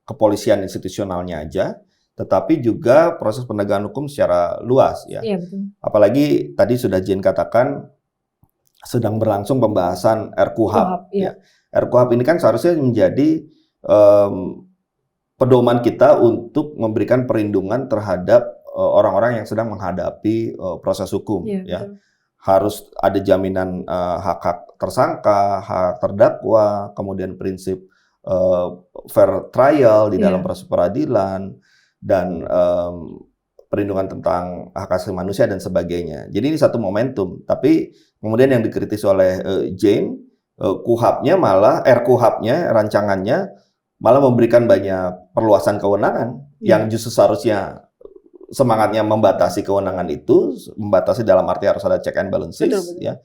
kepolisian institusionalnya aja, tetapi juga proses penegakan hukum secara luas ya. Iya, betul. Apalagi tadi sudah Jen katakan sedang berlangsung pembahasan RKUHP ya. RKUHP ini kan seharusnya menjadi pedoman kita untuk memberikan perlindungan terhadap orang-orang yang sedang menghadapi proses hukum ya. Betul. Harus ada jaminan hak-hak tersangka, hak terdakwa, kemudian prinsip fair trial di dalam proses peradilan, dan perlindungan tentang hak asasi manusia dan sebagainya. Jadi ini satu momentum. Tapi kemudian yang dikritisi oleh Jane, KUHP-nya malah RKUHP-nya rancangannya malah memberikan banyak perluasan kewenangan yang justru seharusnya semangatnya membatasi kewenangan itu, membatasi dalam arti harus ada check and balances, betul. Ya.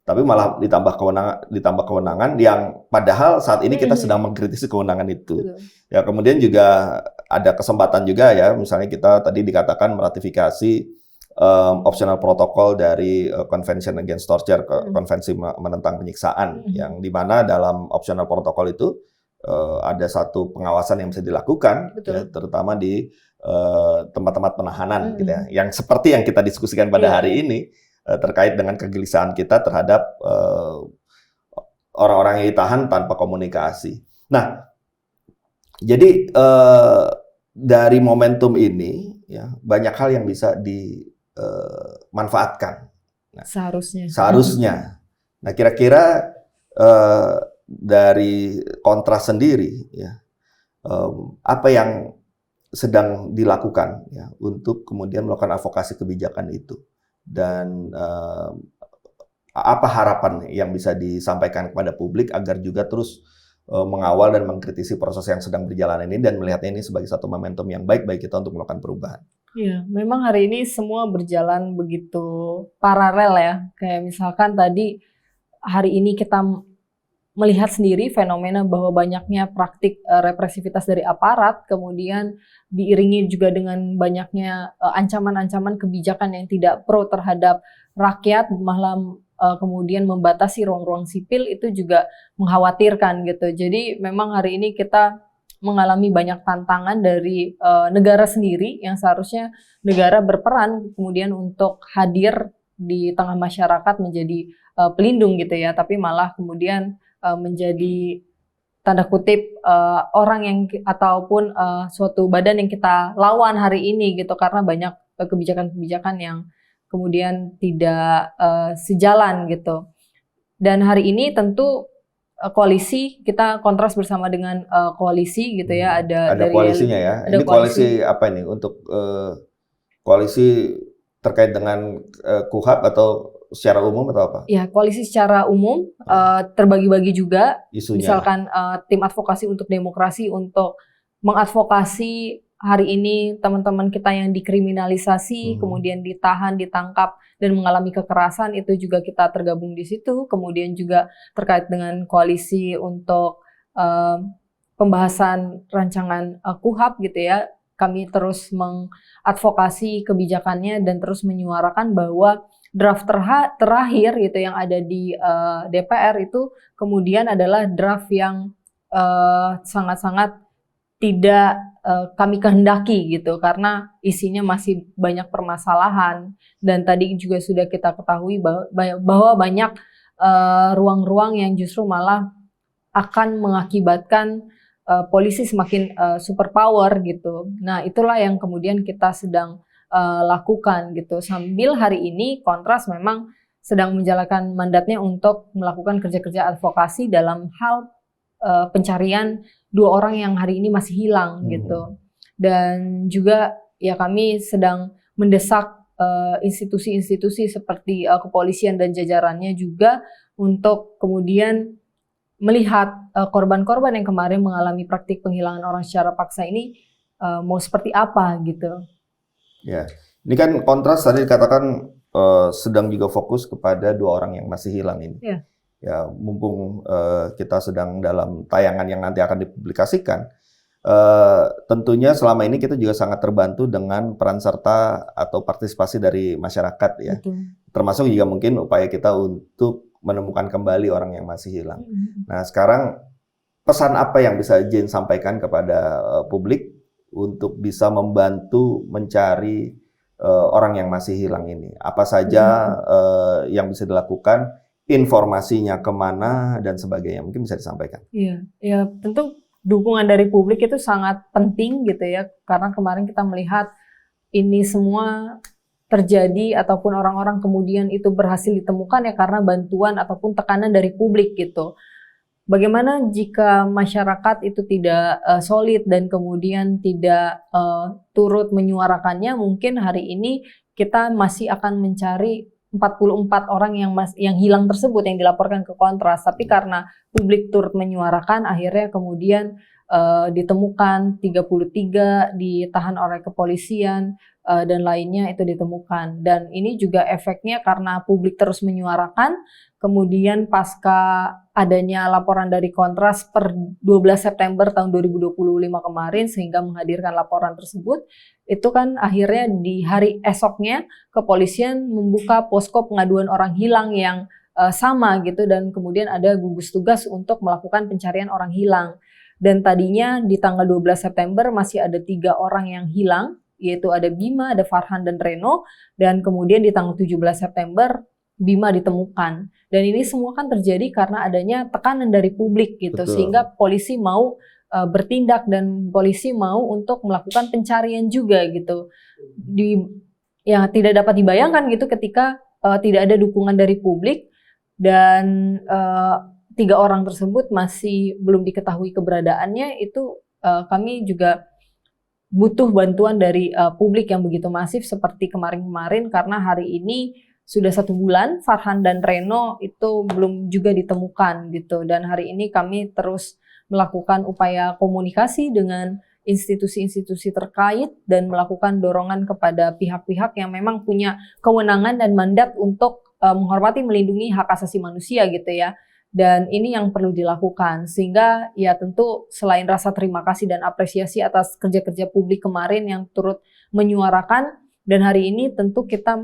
Tapi malah ditambah kewenangan yang padahal saat ini kita sedang mengkritisi kewenangan itu. Betul. Ya, kemudian juga ada kesempatan juga ya, misalnya kita tadi dikatakan meratifikasi optional protokol dari Convention Against Torture, konvensi menentang penyiksaan, yang dimana dalam optional protokol itu ada satu pengawasan yang bisa dilakukan, ya, terutama di tempat-tempat penahanan, gitu ya, yang seperti yang kita diskusikan pada hari ini terkait dengan kegelisahan kita terhadap orang-orang yang ditahan tanpa komunikasi. Nah, jadi dari momentum ini, ya, banyak hal yang bisa dimanfaatkan. Nah, seharusnya. Nah, kira-kira dari Kontras sendiri, ya, apa yang sedang dilakukan, ya, untuk kemudian melakukan advokasi kebijakan itu, dan apa harapan yang bisa disampaikan kepada publik agar juga terus mengawal dan mengkritisi proses yang sedang berjalan ini dan melihatnya ini sebagai satu momentum yang baik bagi kita untuk melakukan perubahan. Iya, memang hari ini semua berjalan begitu paralel ya. Kayak misalkan tadi hari ini kita melihat sendiri fenomena bahwa banyaknya praktik represivitas dari aparat, kemudian diiringi juga dengan banyaknya ancaman-ancaman kebijakan yang tidak pro terhadap rakyat, malah kemudian membatasi ruang-ruang sipil, itu juga mengkhawatirkan gitu. Jadi memang hari ini kita mengalami banyak tantangan dari negara sendiri, yang seharusnya negara berperan kemudian untuk hadir di tengah masyarakat menjadi pelindung gitu ya, tapi malah kemudian menjadi tanda kutip orang yang ataupun suatu badan yang kita lawan hari ini gitu, karena banyak kebijakan-kebijakan yang kemudian tidak sejalan gitu. Dan hari ini tentu koalisi, kita Kontras bersama dengan koalisi gitu ya, ada dari koalisinya ya. Ada ini koalisi apa ini, untuk koalisi terkait dengan KUHAP atau secara umum atau apa? Ya, koalisi secara umum, terbagi-bagi juga. Isunya. Misalkan tim advokasi untuk demokrasi untuk mengadvokasi hari ini teman-teman kita yang dikriminalisasi, kemudian ditahan, ditangkap, dan mengalami kekerasan, itu juga kita tergabung di situ. Kemudian juga terkait dengan koalisi untuk pembahasan rancangan KUHAP gitu ya, kami terus mengadvokasi kebijakannya dan terus menyuarakan bahwa draft terakhir gitu yang ada di DPR itu kemudian adalah draft yang sangat-sangat tidak kami kehendaki gitu, karena isinya masih banyak permasalahan, dan tadi juga sudah kita ketahui bahwa banyak ruang-ruang yang justru malah akan mengakibatkan polisi semakin superpower gitu. Nah, itulah yang kemudian kita sedang lakukan gitu. Sambil hari ini Kontras memang sedang menjalankan mandatnya untuk melakukan kerja-kerja advokasi dalam hal pencarian 2 orang yang hari ini masih hilang gitu. Dan juga ya kami sedang mendesak institusi-institusi seperti kepolisian dan jajarannya juga untuk kemudian melihat korban-korban yang kemarin mengalami praktik penghilangan orang secara paksa ini mau seperti apa gitu. Ya, ini kan Kontras tadi dikatakan sedang juga fokus kepada 2 orang yang masih hilang ini. Ya. Ya, mumpung kita sedang dalam tayangan yang nanti akan dipublikasikan, tentunya selama ini kita juga sangat terbantu dengan peran serta atau partisipasi dari masyarakat ya. Betul. Termasuk juga mungkin upaya kita untuk menemukan kembali orang yang masih hilang. Nah, sekarang pesan apa yang bisa Jane sampaikan kepada publik untuk bisa membantu mencari orang yang masih hilang ini? Apa saja yang bisa dilakukan? Informasinya kemana dan sebagainya, mungkin bisa disampaikan. Iya, ya tentu dukungan dari publik itu sangat penting gitu ya, karena kemarin kita melihat ini semua terjadi ataupun orang-orang kemudian itu berhasil ditemukan ya karena bantuan ataupun tekanan dari publik gitu. Bagaimana jika masyarakat itu tidak solid dan kemudian tidak turut menyuarakannya, mungkin hari ini kita masih akan mencari 44 orang yang hilang tersebut yang dilaporkan ke Kontras, tapi karena publik turut menyuarakan, akhirnya kemudian ditemukan 33, ditahan oleh kepolisian, dan lainnya itu ditemukan. Dan ini juga efeknya karena publik terus menyuarakan, kemudian pasca adanya laporan dari Kontras per 12 September tahun 2025 kemarin sehingga menghadirkan laporan tersebut, itu kan akhirnya di hari esoknya kepolisian membuka posko pengaduan orang hilang yang sama gitu, dan kemudian ada gugus tugas untuk melakukan pencarian orang hilang. Dan tadinya di tanggal 12 September masih ada 3 orang yang hilang, yaitu ada Bima, ada Farhan, dan Reno, dan kemudian di tanggal 17 September Bima ditemukan. Dan ini semua kan terjadi karena adanya tekanan dari publik gitu. Betul. Sehingga polisi mau bertindak dan polisi mau untuk melakukan pencarian juga gitu. Ya tidak dapat dibayangkan gitu ketika tidak ada dukungan dari publik dan 3 orang tersebut masih belum diketahui keberadaannya. Itu kami juga butuh bantuan dari publik yang begitu masif seperti kemarin-kemarin, karena hari ini sudah 1 bulan Farhan dan Reno itu belum juga ditemukan gitu. Dan hari ini kami terus melakukan upaya komunikasi dengan institusi-institusi terkait dan melakukan dorongan kepada pihak-pihak yang memang punya kewenangan dan mandat untuk menghormati, melindungi hak asasi manusia gitu ya. Dan ini yang perlu dilakukan, sehingga ya tentu selain rasa terima kasih dan apresiasi atas kerja-kerja publik kemarin yang turut menyuarakan, dan hari ini tentu kita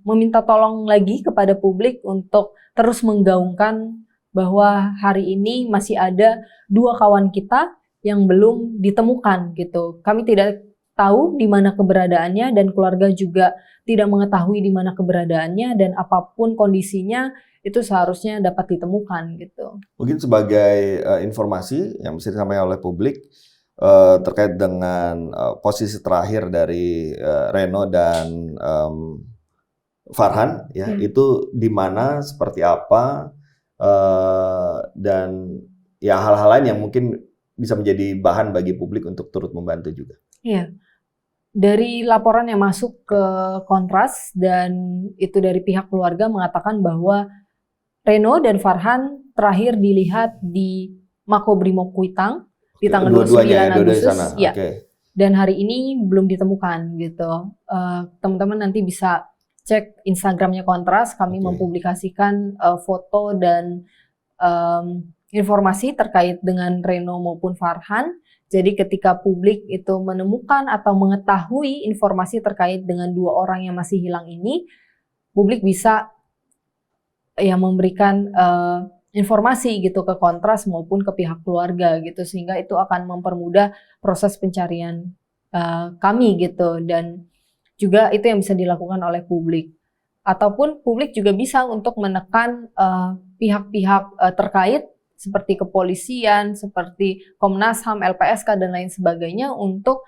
meminta tolong lagi kepada publik untuk terus menggaungkan bahwa hari ini masih ada 2 kawan kita yang belum ditemukan gitu. Kami tidak tahu di mana keberadaannya dan keluarga juga tidak mengetahui di mana keberadaannya, dan apapun kondisinya itu seharusnya dapat ditemukan gitu. Mungkin sebagai informasi yang bisa disampaikan oleh publik terkait dengan posisi terakhir dari Reno dan Farhan, ya itu di mana, seperti apa, dan ya hal-hal lain yang mungkin bisa menjadi bahan bagi publik untuk turut membantu juga. Iya. Dari laporan yang masuk ke Kontras dan itu dari pihak keluarga mengatakan bahwa Reno dan Farhan terakhir dilihat di Makobrimob Kuitang di tanggal 29 Agustus. Ya. Okay. Dan hari ini belum ditemukan gitu. Teman-teman nanti bisa cek Instagramnya Kontras, kami mempublikasikan foto dan informasi terkait dengan Reno maupun Farhan. Jadi ketika publik itu menemukan atau mengetahui informasi terkait dengan 2 orang yang masih hilang ini, publik bisa ya memberikan informasi gitu ke Kontras maupun ke pihak keluarga gitu, sehingga itu akan mempermudah proses pencarian kami gitu. Dan juga itu yang bisa dilakukan oleh publik, ataupun publik juga bisa untuk menekan pihak-pihak terkait seperti kepolisian, seperti Komnas HAM, LPSK, dan lain sebagainya untuk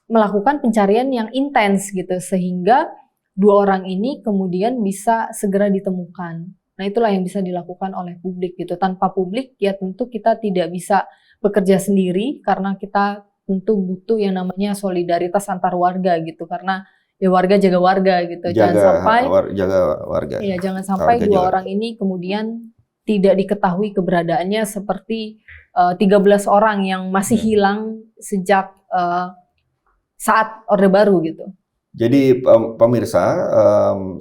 melakukan pencarian yang intens gitu, sehingga 2 orang ini kemudian bisa segera ditemukan. Nah itulah yang bisa dilakukan oleh publik gitu. Tanpa publik ya tentu kita tidak bisa bekerja sendiri, karena kita tentu butuh yang namanya solidaritas antar warga gitu, karena ya warga jaga warga gitu. Jangan sampai 2 orang ini kemudian tidak diketahui keberadaannya seperti 13 orang yang masih hilang sejak saat Orde Baru gitu. Jadi pemirsa,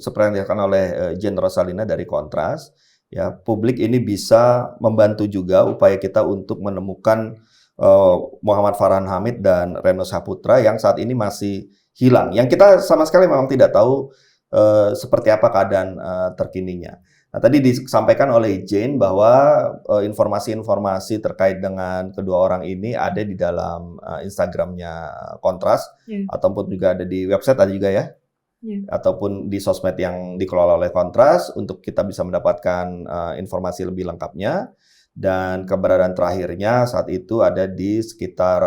seperti yang dikatakan oleh Jen Rosalina dari Kontras, ya publik ini bisa membantu juga upaya kita untuk menemukan Muhammad Farhan Hamid dan Reno Saputra yang saat ini masih hilang. Yang kita sama sekali memang tidak tahu seperti apa keadaan terkininya. Nah, tadi disampaikan oleh Jane bahwa informasi-informasi terkait dengan kedua orang ini ada di dalam Instagramnya Kontras, ataupun juga ada di website tadi juga ya, ataupun di sosmed yang dikelola oleh Kontras untuk kita bisa mendapatkan informasi lebih lengkapnya. Dan keberadaan terakhirnya saat itu ada di sekitar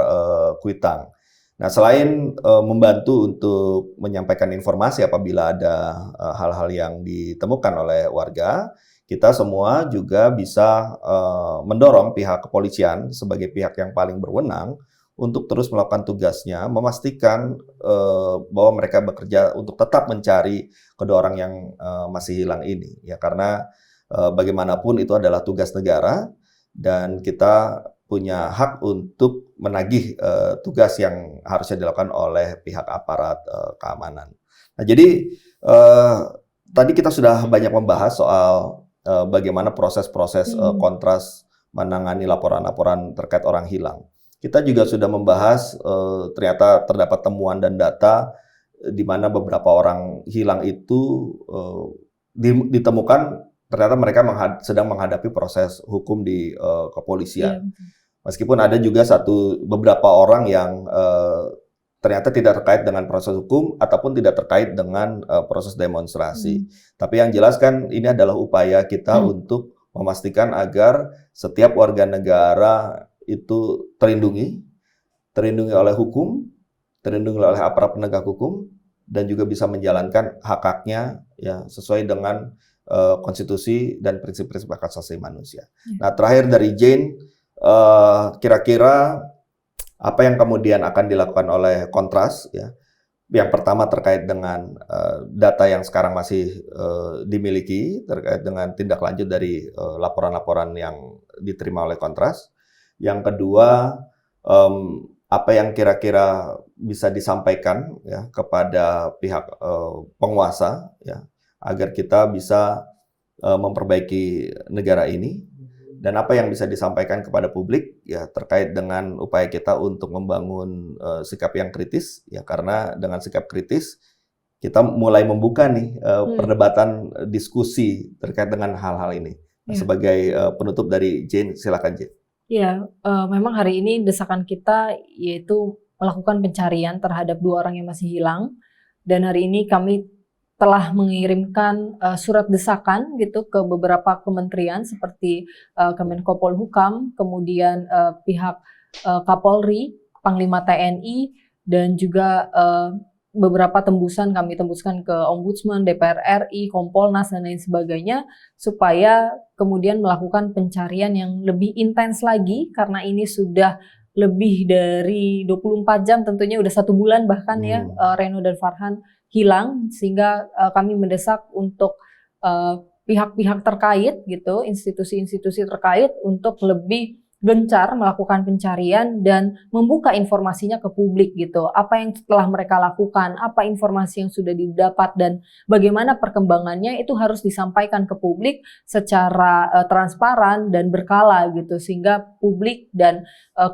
Kuitang. Nah, selain membantu untuk menyampaikan informasi apabila ada hal-hal yang ditemukan oleh warga, kita semua juga bisa mendorong pihak kepolisian sebagai pihak yang paling berwenang untuk terus melakukan tugasnya, memastikan bahwa mereka bekerja untuk tetap mencari kedua orang yang masih hilang ini. Ya, karena bagaimanapun itu adalah tugas negara, dan kita punya hak untuk menagih tugas yang harusnya dilakukan oleh pihak aparat keamanan. Nah, jadi tadi kita sudah banyak membahas soal bagaimana proses-proses kontras menangani laporan-laporan terkait orang hilang. Kita juga sudah membahas ternyata terdapat temuan dan data di mana beberapa orang hilang itu ditemukan ternyata mereka sedang menghadapi proses hukum di kepolisian. Meskipun ada juga beberapa orang yang ternyata tidak terkait dengan proses hukum ataupun tidak terkait dengan proses demonstrasi. Tapi yang jelas kan ini adalah upaya kita untuk memastikan agar setiap warga negara itu terlindungi oleh hukum, terlindungi oleh aparat penegak hukum, dan juga bisa menjalankan hak-haknya ya sesuai dengan konstitusi dan prinsip-prinsip hak asasi manusia. Nah, terakhir dari Jane, kira-kira apa yang kemudian akan dilakukan oleh Kontras ya? Yang pertama terkait dengan data yang sekarang masih dimiliki terkait dengan tindak lanjut dari laporan-laporan yang diterima oleh Kontras. Yang kedua, apa yang kira-kira bisa disampaikan ya kepada pihak penguasa ya agar kita bisa memperbaiki negara ini, dan apa yang bisa disampaikan kepada publik ya terkait dengan upaya kita untuk membangun sikap yang kritis ya, karena dengan sikap kritis kita mulai membuka nih perdebatan diskusi terkait dengan hal-hal ini. Sebagai penutup dari Jane, silakan Jane. Ya, memang hari ini desakan kita yaitu melakukan pencarian terhadap 2 orang yang masih hilang, dan hari ini kami telah mengirimkan surat desakan gitu ke beberapa kementerian seperti Kemenko Polhukam, kemudian pihak Kapolri, Panglima TNI, dan juga beberapa tembusan kami tembuskan ke Ombudsman, DPR RI, Kompolnas, dan lain sebagainya, supaya kemudian melakukan pencarian yang lebih intens lagi, karena ini sudah lebih dari 24 jam, tentunya udah 1 bulan bahkan ya Reno dan Farhan hilang, sehingga kami mendesak untuk pihak-pihak terkait gitu, institusi-institusi terkait untuk lebih gencar melakukan pencarian dan membuka informasinya ke publik gitu. Apa yang telah mereka lakukan, apa informasi yang sudah didapat, dan bagaimana perkembangannya itu harus disampaikan ke publik secara transparan dan berkala gitu, sehingga publik dan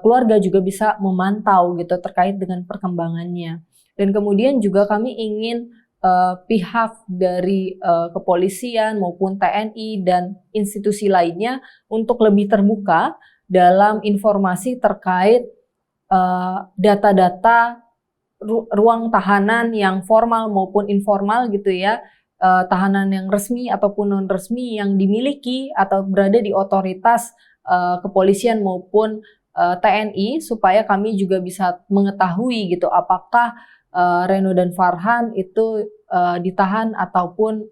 keluarga juga bisa memantau gitu terkait dengan perkembangannya. Dan kemudian juga kami ingin pihak dari kepolisian maupun TNI dan institusi lainnya untuk lebih terbuka dalam informasi terkait data-data ruang tahanan yang formal maupun informal gitu ya, tahanan yang resmi ataupun non resmi yang dimiliki atau berada di otoritas kepolisian maupun TNI, supaya kami juga bisa mengetahui gitu apakah Reno dan Farhan itu ditahan ataupun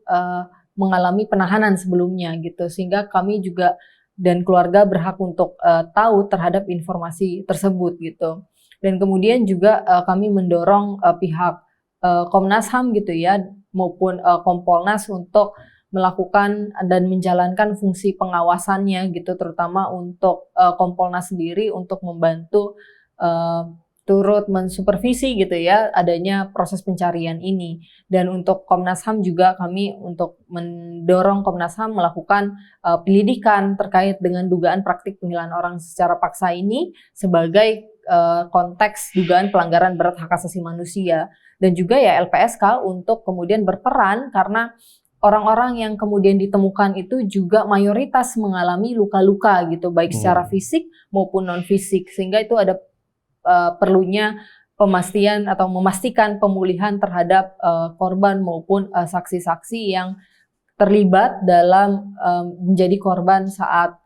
mengalami penahanan sebelumnya gitu, sehingga kami juga dan keluarga berhak untuk tahu terhadap informasi tersebut gitu. Dan kemudian juga kami mendorong pihak Komnas HAM gitu ya maupun Kompolnas untuk melakukan dan menjalankan fungsi pengawasannya gitu, terutama untuk Kompolnas sendiri untuk membantu turut mensupervisi gitu ya adanya proses pencarian ini. Dan untuk Komnas HAM juga kami untuk mendorong Komnas HAM melakukan penyelidikan terkait dengan dugaan praktik penghilangan orang secara paksa ini sebagai konteks dugaan pelanggaran berat hak asasi manusia. Dan juga ya LPSK untuk kemudian berperan, karena orang-orang yang kemudian ditemukan itu juga mayoritas mengalami luka-luka gitu, baik secara fisik maupun non fisik, sehingga itu ada perlunya pemastian atau memastikan pemulihan terhadap korban maupun saksi-saksi yang terlibat dalam menjadi korban saat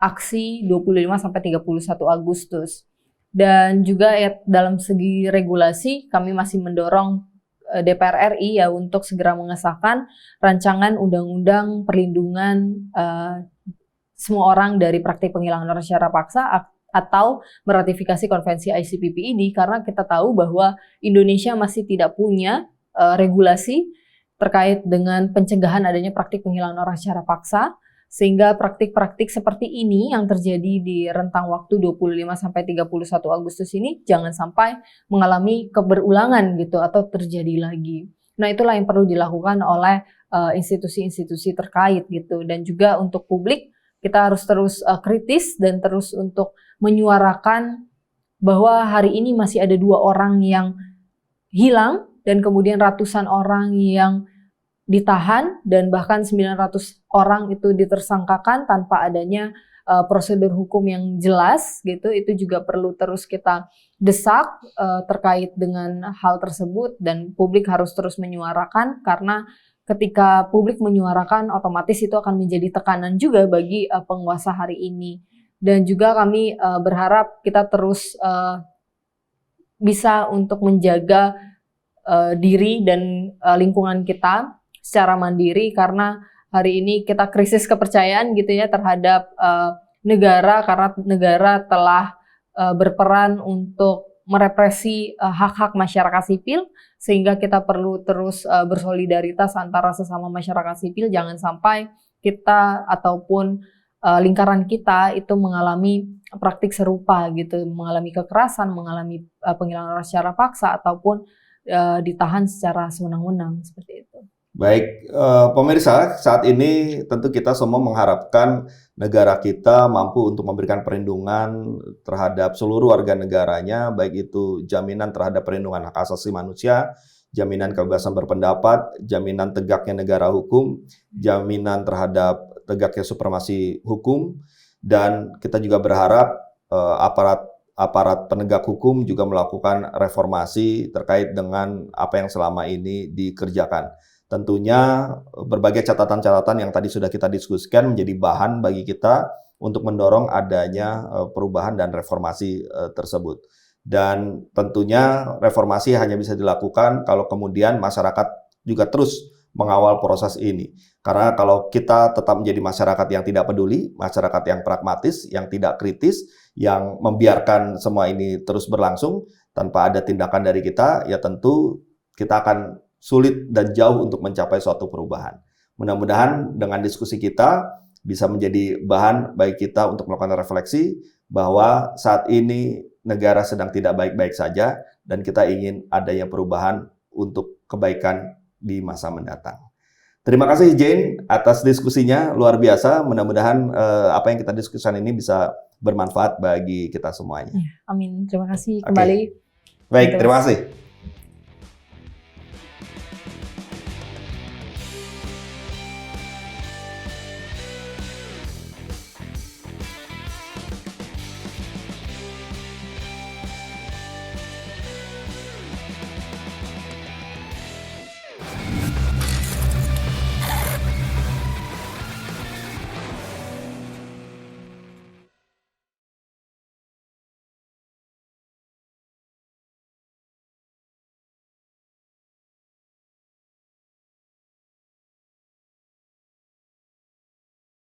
aksi 25-31 Agustus. Dan juga ya, dalam segi regulasi kami masih mendorong DPR RI ya untuk segera mengesahkan rancangan undang-undang perlindungan semua orang dari praktik penghilangan orang secara paksa atau meratifikasi konvensi ICPP ini, karena kita tahu bahwa Indonesia masih tidak punya regulasi terkait dengan pencegahan adanya praktik penghilangan orang secara paksa, Sehingga praktik-praktik seperti ini yang terjadi di rentang waktu 25 sampai 31 Agustus ini jangan sampai mengalami keberulangan gitu atau terjadi lagi. Nah, itulah yang perlu dilakukan oleh institusi-institusi terkait gitu, dan juga untuk publik kita harus terus kritis dan terus untuk menyuarakan bahwa hari ini masih ada 2 orang yang hilang dan kemudian ratusan orang yang ditahan dan bahkan 900 orang itu ditersangkakan tanpa adanya prosedur hukum yang jelas gitu. Itu juga perlu terus kita desak terkait dengan hal tersebut, dan publik harus terus menyuarakan, karena ketika publik menyuarakan otomatis itu akan menjadi tekanan juga bagi penguasa hari ini. Dan juga kami berharap kita terus bisa untuk menjaga diri dan lingkungan kita secara mandiri, karena hari ini kita krisis kepercayaan gitu ya terhadap negara, karena negara telah berperan untuk merepresi hak-hak masyarakat sipil, sehingga kita perlu terus bersolidaritas antara sesama masyarakat sipil. Jangan sampai kita ataupun lingkaran kita itu mengalami praktik serupa gitu, mengalami kekerasan, mengalami penghilangan secara paksa ataupun ditahan secara sewenang-wenang seperti itu. Baik, pemirsa, saat ini tentu kita semua mengharapkan negara kita mampu untuk memberikan perlindungan terhadap seluruh warga negaranya, baik itu jaminan terhadap perlindungan hak asasi manusia, jaminan kebebasan berpendapat, jaminan tegaknya negara hukum, jaminan terhadap tegaknya supremasi hukum, dan kita juga berharap aparat penegak hukum juga melakukan reformasi terkait dengan apa yang selama ini dikerjakan. Tentunya berbagai catatan-catatan yang tadi sudah kita diskusikan menjadi bahan bagi kita untuk mendorong adanya perubahan dan reformasi tersebut. Dan tentunya reformasi hanya bisa dilakukan kalau kemudian masyarakat juga terus mengawal proses ini. Karena kalau kita tetap menjadi masyarakat yang tidak peduli, masyarakat yang pragmatis, yang tidak kritis, yang membiarkan semua ini terus berlangsung tanpa ada tindakan dari kita, ya tentu kita akan sulit dan jauh untuk mencapai suatu perubahan. Mudah-mudahan dengan diskusi kita bisa menjadi bahan bagi kita untuk melakukan refleksi bahwa saat ini negara sedang tidak baik-baik saja dan kita ingin adanya perubahan untuk kebaikan di masa mendatang. Terima kasih Jane atas diskusinya, luar biasa. Mudah-mudahan apa yang kita diskusikan ini bisa bermanfaat bagi kita semuanya. Amin. Terima kasih kembali. Baik, terima kasih.